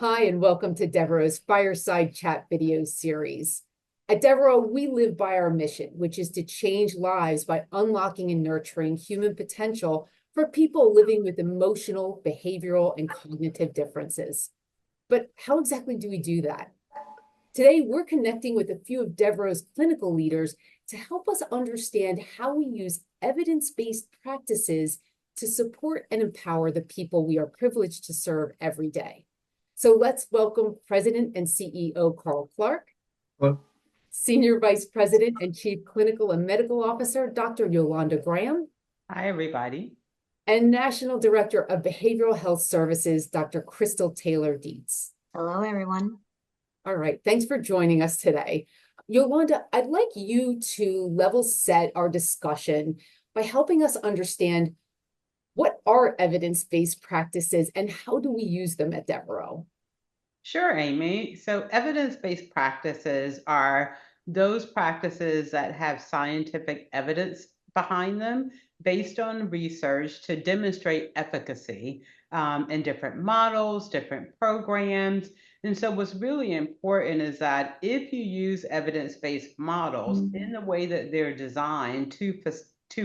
Hi, and welcome to Devereux's Fireside Chat video series. At Devereux, we live by our mission, which is to change lives by unlocking and nurturing human potential for people living with emotional, behavioral, and cognitive differences. But how exactly do we do that? Today, we're connecting with a few of Devereux's clinical leaders to help us understand how we use evidence-based practices to support and empower the people we are privileged to serve every day. So let's welcome President and CEO Carl Clark, Well, Senior Vice President and Chief Clinical and Medical Officer, Dr. Yolanda Graham, Hi, everybody. and National Director of Behavioral Health Services, Dr. Crystal Taylor-Dietz. Hello, everyone. All right, thanks for joining us today. Yolanda, I'd like you to level set our discussion by helping us understand what are evidence-based practices and how do we use them at Devereux? Sure, Amy. So evidence-based practices are those practices that have scientific evidence behind them based on research to demonstrate efficacy in different models, different programs. And so what's really important is that if you use evidence-based models in the way that they're designed to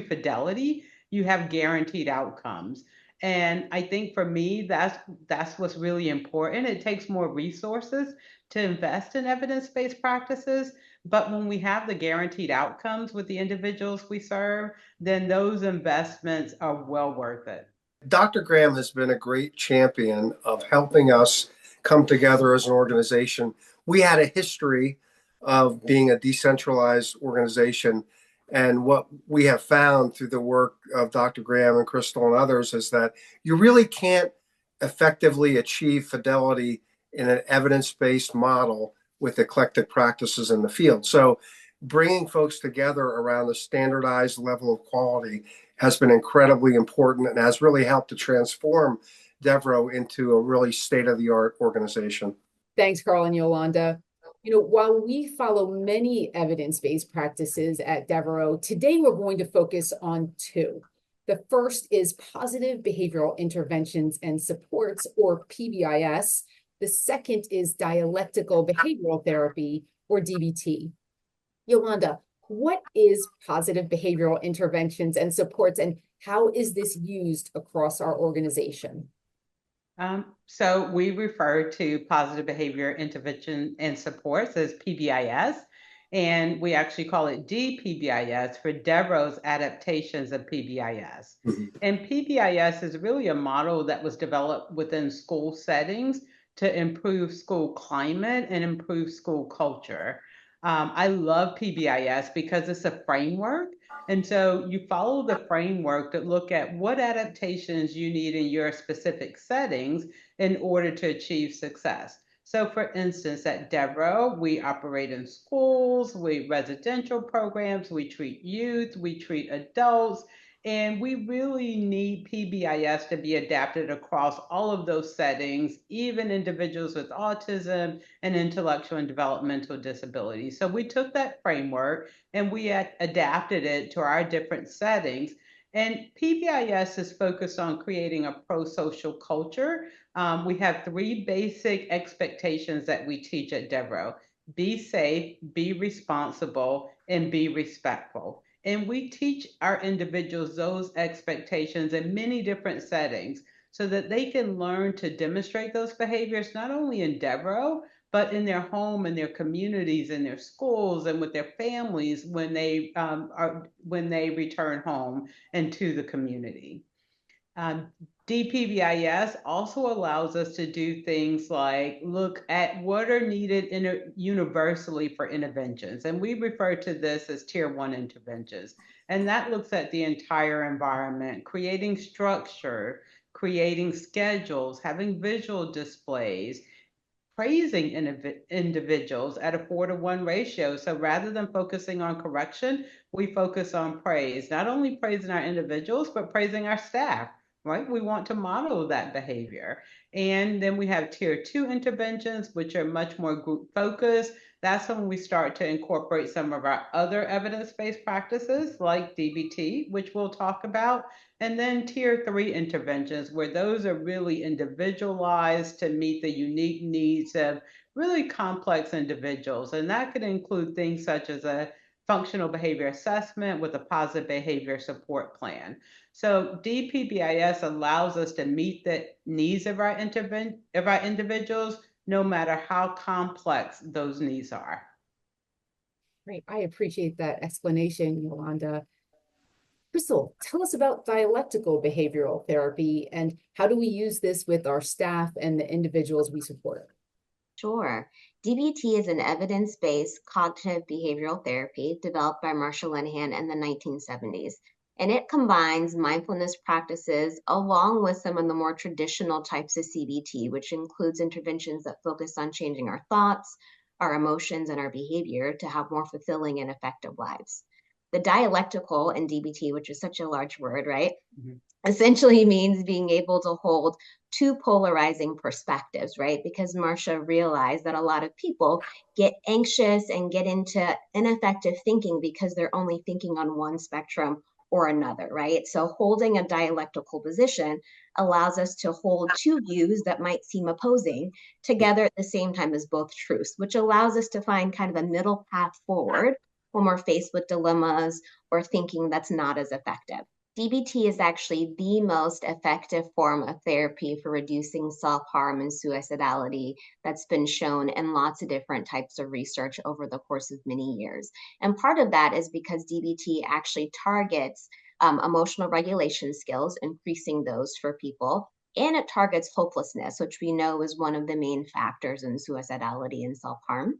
fidelity, you have guaranteed outcomes. And I think for me, that's what's really important. It takes more resources to invest in evidence-based practices, but when we have the guaranteed outcomes with the individuals we serve, then those investments are well worth it. Dr. Graham has been a great champion of helping us come together as an organization. We had a history of being a decentralized organization. And what we have found through the work of Dr. Graham and Crystal and others is that you really can't effectively achieve fidelity in an evidence-based model with eclectic practices in the field. So bringing folks together around a standardized level of quality has been incredibly important and has really helped to transform Devereux into a really state-of-the-art organization. Thanks, Carl and Yolanda. While we follow many evidence-based practices at Devereux, today we're going to focus on two. The first is positive behavioral interventions and supports, or PBIS. The second is dialectical behavioral therapy, or DBT. Yolanda, what is positive behavioral interventions and supports, and how is this used across our organization? So we refer to positive behavior intervention and supports as PBIS, and we actually call it DPBIS for Devereux's adaptations of PBIS. And PBIS is really a model that was developed within school settings to improve school climate and improve school culture. I love PBIS because it's a framework. And so you follow the framework to look at what adaptations you need in your specific settings in order to achieve success. So for instance, at Devereux, we operate in schools, we residential programs, we treat youth, we treat adults, and we really need PBIS to be adapted across all of those settings, even individuals with autism and intellectual and developmental disabilities. So we took that framework and we adapted it to our different settings. And PBIS is focused on creating a pro-social culture. We have three basic expectations that we teach at Devereux: be safe, be responsible, and be respectful. And we teach our individuals those expectations in many different settings so that they can learn to demonstrate those behaviors, not only in Devereux, but in their home, in their communities, in their schools, and with their families when they return home and to the community. DPBIS also allows us to do things like look at what are needed universally for interventions. And we refer to this as tier one interventions. And that looks at the entire environment, creating structure, creating schedules, having visual displays, praising individuals at a 4-to-1 ratio. So rather than focusing on correction, we focus on praise, not only praising our individuals, but praising our staff, right? We want to model that behavior. And then we have tier 2 interventions, which are much more group focused. that's when we start to incorporate some of our other evidence-based practices like DBT, which we'll talk about, and then tier 3 interventions, where those are really individualized to meet the unique needs of really complex individuals. And that could include things such as a functional behavior assessment with a positive behavior support plan. So DPBIS allows us to meet the needs of our individuals, no matter how complex those needs are. Great. I appreciate that explanation, Yolanda. Crystal, tell us about dialectical behavioral therapy and how do we use this with our staff and the individuals we support? Sure. DBT is an evidence-based cognitive behavioral therapy developed by Marsha Linehan in the 1970s. And it combines mindfulness practices along with some of the more traditional types of CBT, which includes interventions that focus on changing our thoughts, our emotions, and our behavior to have more fulfilling and effective lives. The dialectical in DBT, which is such a large word, right? Mm-hmm. Essentially means being able to hold two polarizing perspectives, right? Because Marsha realized that a lot of people get anxious and get into ineffective thinking because they're only thinking on one spectrum or another, right? So holding a dialectical position allows us to hold two views that might seem opposing together at the same time as both truths, which allows us to find kind of a middle path forward when we're faced with dilemmas or thinking that's not as effective. DBT is actually the most effective form of therapy for reducing self-harm and suicidality that's been shown in lots of different types of research over the course of many years. And part of that is because DBT actually targets emotional regulation skills, increasing those for people, and it targets hopelessness, which we know is one of the main factors in suicidality and self-harm.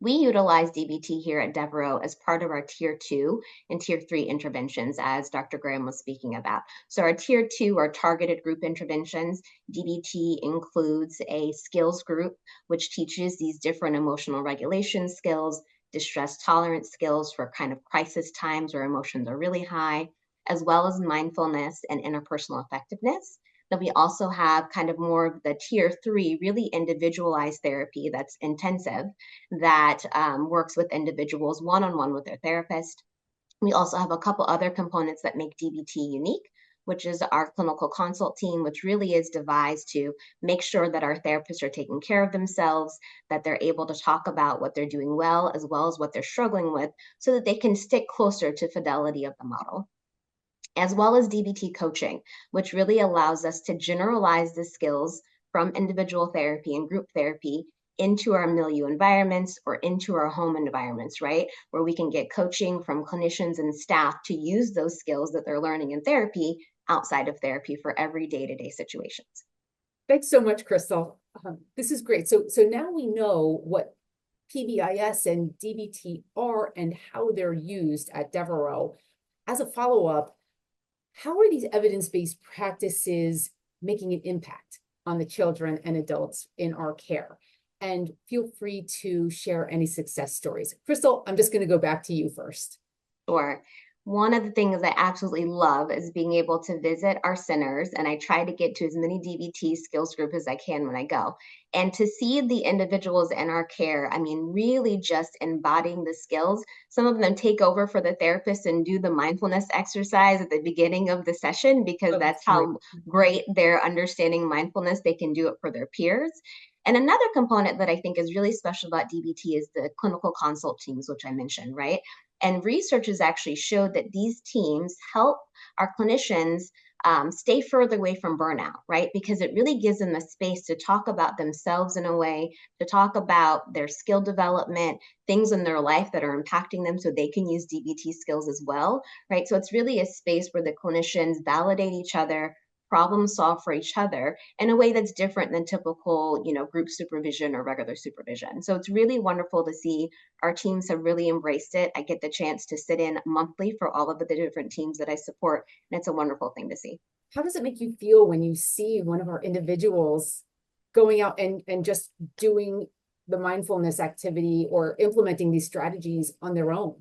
We utilize DBT here at Devereux as part of our tier 2 and tier 3 interventions, as Dr. Graham was speaking about. So our tier 2 are targeted group interventions. DBT includes a skills group, which teaches these different emotional regulation skills, distress tolerance skills for kind of crisis times where emotions are really high, as well as mindfulness and interpersonal effectiveness. Then we also have kind of more of the tier 3, really individualized therapy that's intensive, that works with individuals one-on-one with their therapist. We also have a couple other components that make DBT unique, which is our clinical consult team, which really is devised to make sure that our therapists are taking care of themselves, that they're able to talk about what they're doing well as what they're struggling with, so that they can stick closer to fidelity of the model. As well as DBT coaching, which really allows us to generalize the skills from individual therapy and group therapy into our milieu environments or into our home environments, right? Where we can get coaching from clinicians and staff to use those skills that they're learning in therapy outside of therapy for every day-to-day situations. Thanks so much, Crystal. This is great. So now we know what PBIS and DBT are and how they're used at Devereux. As a follow-up, how are these evidence-based practices making an impact on the children and adults in our care? And feel free to share any success stories. Crystal, I'm just going to go back to you first. Sure. One of the things I absolutely love is being able to visit our centers, and I try to get to as many DBT skills group as I can when I go. And to see the individuals in our care, I mean, really just embodying the skills. Some of them take over for the therapist and do the mindfulness exercise at the beginning of the session because that's how great they're understanding mindfulness. They can do it for their peers. And another component that I think is really special about DBT is the clinical consult teams, which I mentioned, right? And research has actually showed that these teams help our clinicians stay further away from burnout, right? Because it really gives them a space to talk about themselves in a way, to talk about their skill development, things in their life that are impacting them so they can use DBT skills as well, right? So it's really a space where the clinicians validate each other, problem solve for each other in a way that's different than typical, group supervision or regular supervision. So it's really wonderful to see our teams have really embraced it. I get the chance to sit in monthly for all of the different teams that I support, and it's a wonderful thing to see. How does it make you feel when you see one of our individuals going out and just doing the mindfulness activity or implementing these strategies on their own?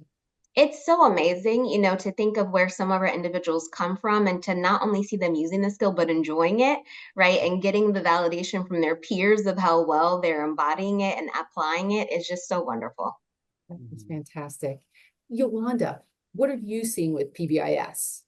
It's so amazing, to think of where some of our individuals come from and to not only see them using the skill, but enjoying it, right? And getting the validation from their peers of how well they're embodying it and applying it is just so wonderful. That's fantastic. Yolanda, what are you seeing with PBIS?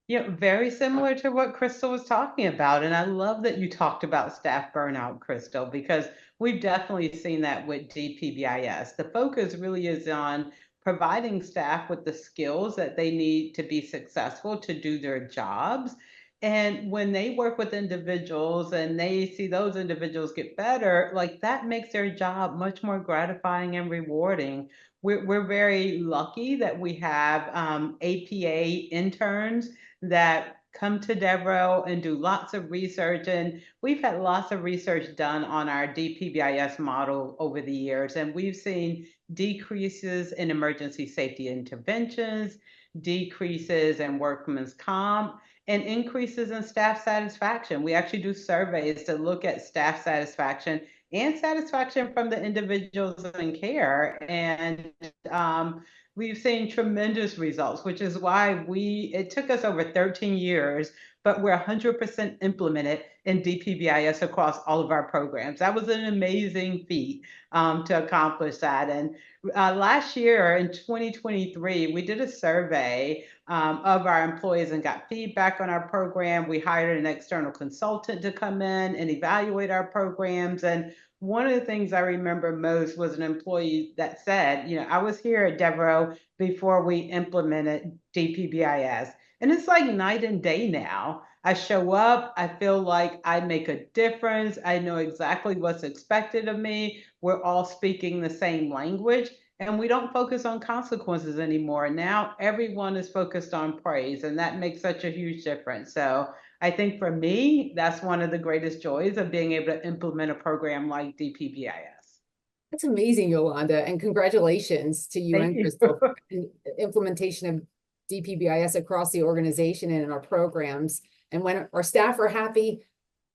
Yeah, very similar to what Crystal was talking about. And I love that you talked about staff burnout, Crystal, because we've definitely seen that with DPBIS. The focus really is on providing staff with the skills that they need to be successful to do their jobs. And when they work with individuals and they see those individuals get better, like that makes their job much more gratifying and rewarding. We're very lucky that we have APA interns that come to Devereux and do lots of research. And we've had lots of research done on our DPBIS model over the years. And we've seen decreases in emergency safety interventions, decreases in workman's comp, and increases in staff satisfaction. We actually do surveys to look at staff satisfaction and satisfaction from the individuals in care. And we've seen tremendous results, which is why it took us over 13 years, but we're 100% implemented in DPBIS across all of our programs. That was an amazing feat to accomplish that. And last year in 2023, we did a survey of our employees and got feedback on our program. We hired an external consultant to come in and evaluate our programs. And one of the things I remember most was an employee that said, I was here at Devereux before we implemented DPBIS. And it's like night and day now. I show up, I feel like I make a difference. I know exactly what's expected of me. We're all speaking the same language, and we don't focus on consequences anymore. Now everyone is focused on praise, and that makes such a huge difference. So I think for me, that's one of the greatest joys of being able to implement a program like DPBIS. That's amazing, Yolanda, and congratulations to you and Crystal for implementation of DPBIS across the organization and in our programs. And when our staff are happy,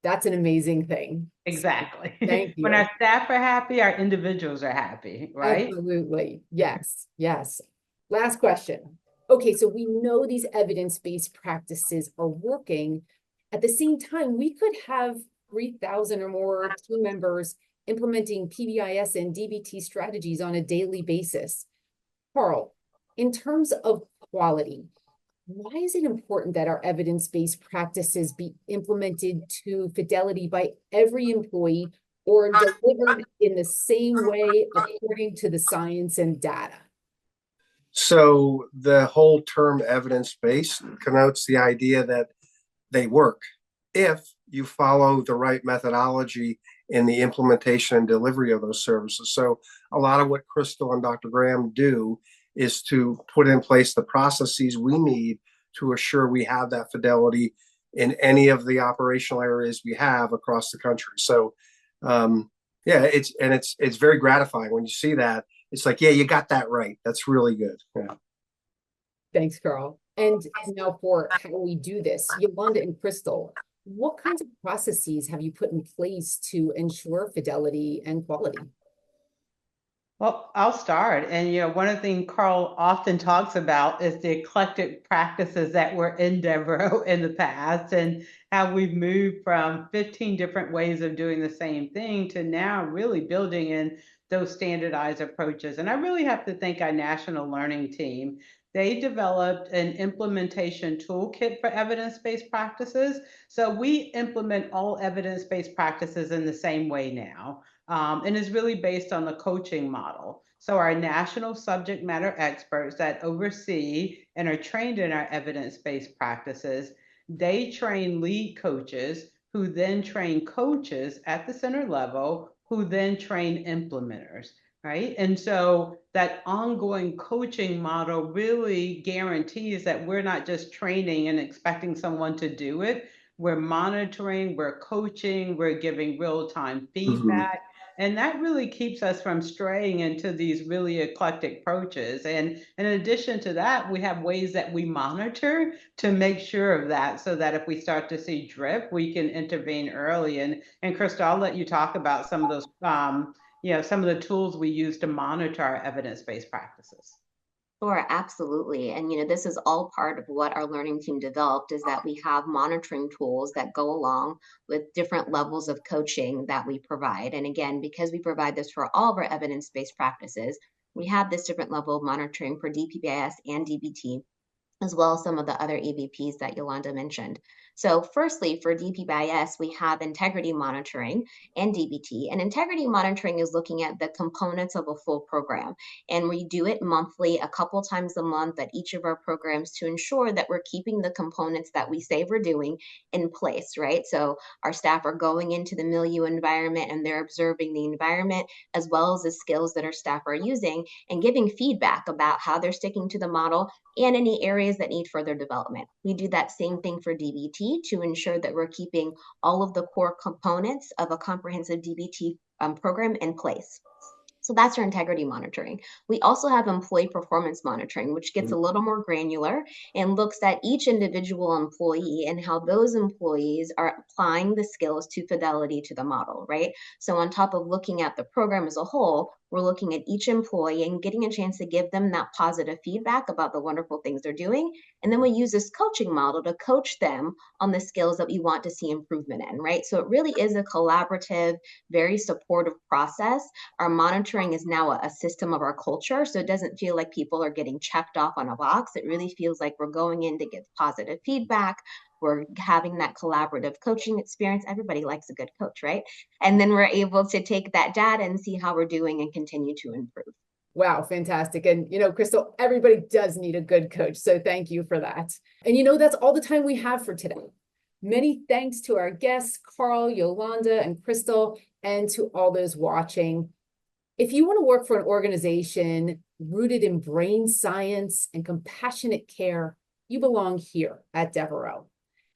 that's an amazing thing. Exactly. Thank you. When our staff are happy, our individuals are happy, right? Absolutely. Yes. Yes. Last question. Okay, so we know these evidence-based practices are working. At the same time, we could have 3,000 or more team members implementing PBIS and DBT strategies on a daily basis. Carl, in terms of quality, why is it important that our evidence-based practices be implemented to fidelity by every employee or delivered in the same way according to the science and data? So the whole term evidence-based connotes the idea that they work if you follow the right methodology in the implementation and delivery of those services. So a lot of what Crystal and Dr. Graham do is to put in place the processes we need to assure we have that fidelity in any of the operational areas we have across the country. So it's very gratifying when you see that. It's like, yeah, you got that right. That's really good. Yeah. Thanks, Carl. And now for how we do this, Yolanda and Crystal, what kinds of processes have you put in place to ensure fidelity and quality? Well, I'll start. And, one of the things Carl often talks about is the eclectic practices that were in Devereux in the past and how we've moved from 15 different ways of doing the same thing to now really building in those standardized approaches. And I really have to thank our national learning team. They developed an implementation toolkit for evidence-based practices. So we implement all evidence-based practices in the same way now. And is really based on the coaching model. So our national subject matter experts that oversee and are trained in our evidence-based practices, they train lead coaches who then train coaches at the center level who then train implementers, right? And so that ongoing coaching model really guarantees that we're not just training and expecting someone to do it. We're monitoring, we're coaching, we're giving real-time feedback. And that really keeps us from straying into these really eclectic approaches. And in addition to that, we have ways that we monitor to make sure of that so that if we start to see drift, we can intervene early. And Krista, I'll let you talk about some of those, some of the tools we use to monitor our evidence-based practices. Sure, absolutely. And this is all part of what our learning team developed is that we have monitoring tools that go along with different levels of coaching that we provide. And again, because we provide this for all of our evidence-based practices, we have this different level of monitoring for DPBIS and DBT, as well as some of the other EBPs that Yolanda mentioned. So firstly, for DPBIS, we have integrity monitoring and DBT. And integrity monitoring is looking at the components of a full program. And we do it monthly, a couple times a month at each of our programs to ensure that we're keeping the components that we say we're doing in place, right? So our staff are going into the milieu environment and they're observing the environment as well as the skills that our staff are using and giving feedback about how they're sticking to the model and any areas that need further development. We do that same thing for DBT to ensure that we're keeping all of the core components of a comprehensive DBT program in place. So that's our integrity monitoring. We also have employee performance monitoring, which gets a little more granular and looks at each individual employee and how those employees are applying the skills to fidelity to the model, right? So on top of looking at the program as a whole, we're looking at each employee and getting a chance to give them that positive feedback about the wonderful things they're doing. And then we use this coaching model to coach them on the skills that we want to see improvement in, right? So it really is a collaborative, very supportive process. Our monitoring is now a system of our culture. So it doesn't feel like people are getting checked off on a box. It really feels like we're going in to get positive feedback. We're having that collaborative coaching experience. Everybody likes a good coach, right? And then we're able to take that data and see how we're doing and continue to improve. Wow, fantastic. And, Crystal, everybody does need a good coach. So thank you for that. And, that's all the time we have for today. Many thanks to our guests, Carl, Yolanda, and Crystal, and to all those watching. If you want to work for an organization rooted in brain science and compassionate care, you belong here at Devereux.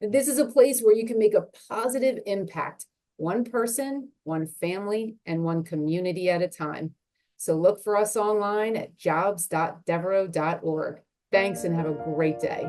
And this is a place where you can make a positive impact, one person, one family, and one community at a time. So look for us online at jobs.devereux.org. Thanks and have a great day.